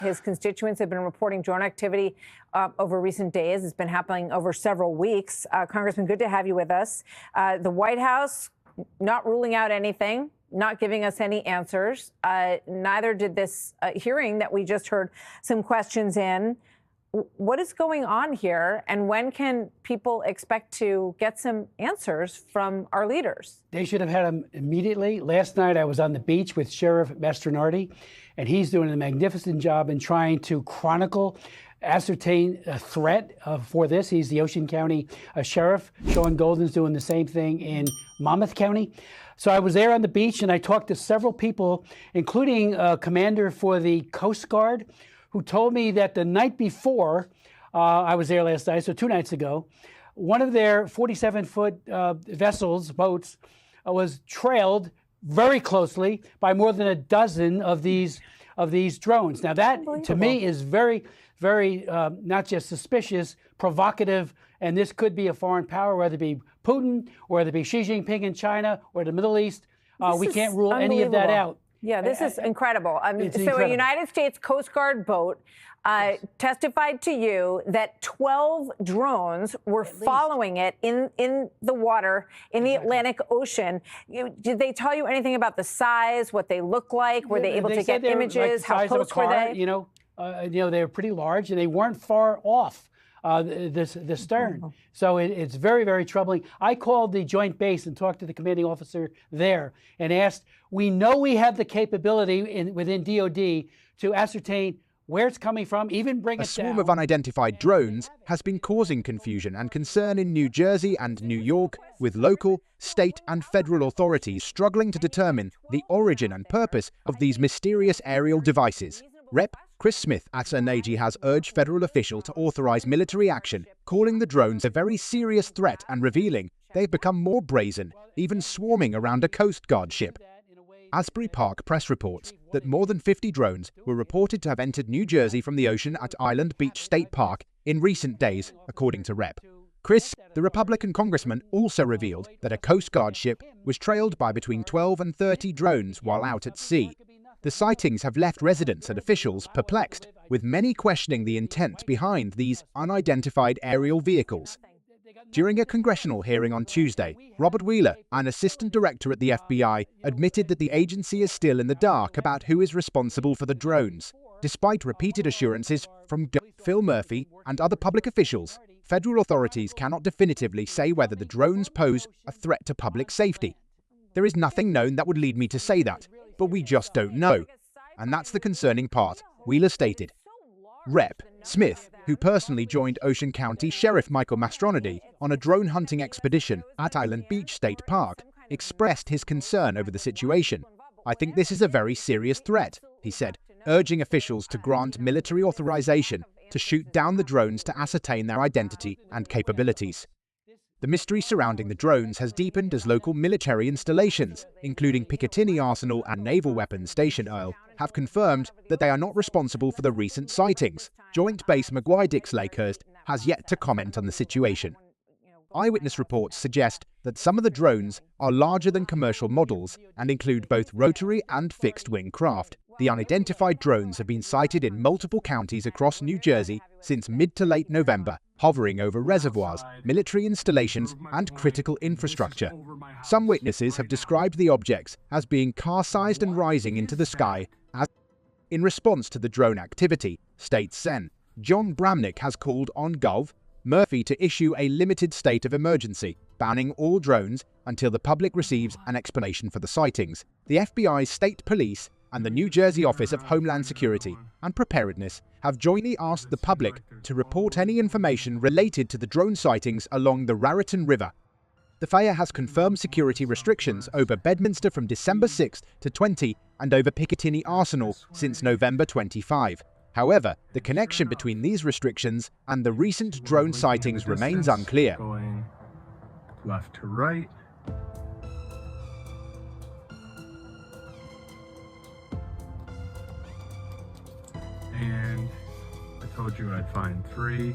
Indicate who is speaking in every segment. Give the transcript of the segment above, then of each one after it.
Speaker 1: His constituents have been reporting drone activity over recent days. It's been happening over several weeks. Congressman, good to have you with us. The White House not ruling out anything, not giving us any answers. Neither did this hearing that we just heard some questions in. What is going on here, and when can people expect to get some answers from our leaders?
Speaker 2: They should have had them immediately. Last night I was on the beach with Sheriff Mastronardi, and he's doing a magnificent job in trying to ascertain a threat for this. He's the Ocean County Sheriff. Sean Golden's doing the same thing in Monmouth County. So I was there on the beach, and I talked to several people, including a commander for the Coast Guard, who told me that the night before, I was there last night, so 2 nights ago, one of their 47-foot boats, was trailed very closely by more than a dozen of these drones. Now that, to me, is very, very not just suspicious, provocative, and this could be a foreign power, whether it be Putin, or whether it be Xi Jinping in China, or the Middle East. We can't rule any of that out.
Speaker 1: Yeah, this is incredible. So incredible. A United States Coast Guard boat testified to you that 12 drones were following it in the water in the Atlantic Ocean. Did they tell you anything about the size, what they look like? Were they able to get images? How close were they?
Speaker 2: You know, they were pretty large, and they weren't far off the stern. So it's very, very troubling. I called the Joint Base and talked to the commanding officer there and asked, we know we have the capability within DOD to ascertain where it's coming from, even bring it down.
Speaker 3: A swarm of unidentified drones has been causing confusion and concern in New Jersey and New York, with local, state and federal authorities struggling to determine the origin and purpose of these mysterious aerial devices. Rep. Chris Smith at NAG has urged federal officials to authorize military action, calling the drones a very serious threat and revealing they've become more brazen, even swarming around a Coast Guard ship. Asbury Park Press reports that more than 50 drones were reported to have entered New Jersey from the ocean at Island Beach State Park in recent days, according to Rep. Chris, the Republican congressman, also revealed that a Coast Guard ship was trailed by between 12 and 30 drones while out at sea. The sightings have left residents and officials perplexed, with many questioning the intent behind these unidentified aerial vehicles. During a congressional hearing on Tuesday, Robert Wheeler, an assistant director at the FBI, admitted that the agency is still in the dark about who is responsible for the drones. Despite repeated assurances from Phil Murphy and other public officials, federal authorities cannot definitively say whether the drones pose a threat to public safety. There is nothing known that would lead me to say that, but we just don't know. And that's the concerning part, Wheeler stated. Rep. Smith, who personally joined Ocean County Sheriff Michael Mastronardi on a drone hunting expedition at Island Beach State Park, expressed his concern over the situation. I think this is a very serious threat, he said, urging officials to grant military authorization to shoot down the drones to ascertain their identity and capabilities. The mystery surrounding the drones has deepened as local military installations, including Picatinny Arsenal and Naval Weapons Station Earl, have confirmed that they are not responsible for the recent sightings. Joint Base McGuire-Dix Lakehurst has yet to comment on the situation. Eyewitness reports suggest that some of the drones are larger than commercial models and include both rotary and fixed-wing craft. The unidentified drones have been sighted in multiple counties across New Jersey since mid to late November, hovering over reservoirs, military installations, and critical infrastructure. Some witnesses have described the objects as being car-sized and rising into the sky. In response to the drone activity, states Sen. Jon Bramnick has called on Gov. Murphy to issue a limited state of emergency, banning all drones until the public receives an explanation for the sightings. The FBI's state police and the New Jersey Office of Homeland Security and Preparedness have jointly asked the public to report any information related to the drone sightings along the Raritan River. The FAA has confirmed security restrictions over Bedminster from December 6 to 20 and over Picatinny Arsenal since November 25. However, the connection between these restrictions and the recent drone sightings remains unclear.
Speaker 4: Going left to right. And I told you I'd find 3.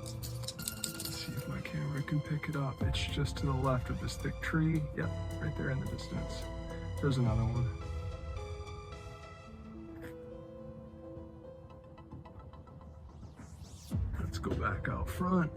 Speaker 4: Let's see if my camera can pick it up. It's just to the left of this thick tree. Yep, right there in the distance. There's another one. Let's go back out front.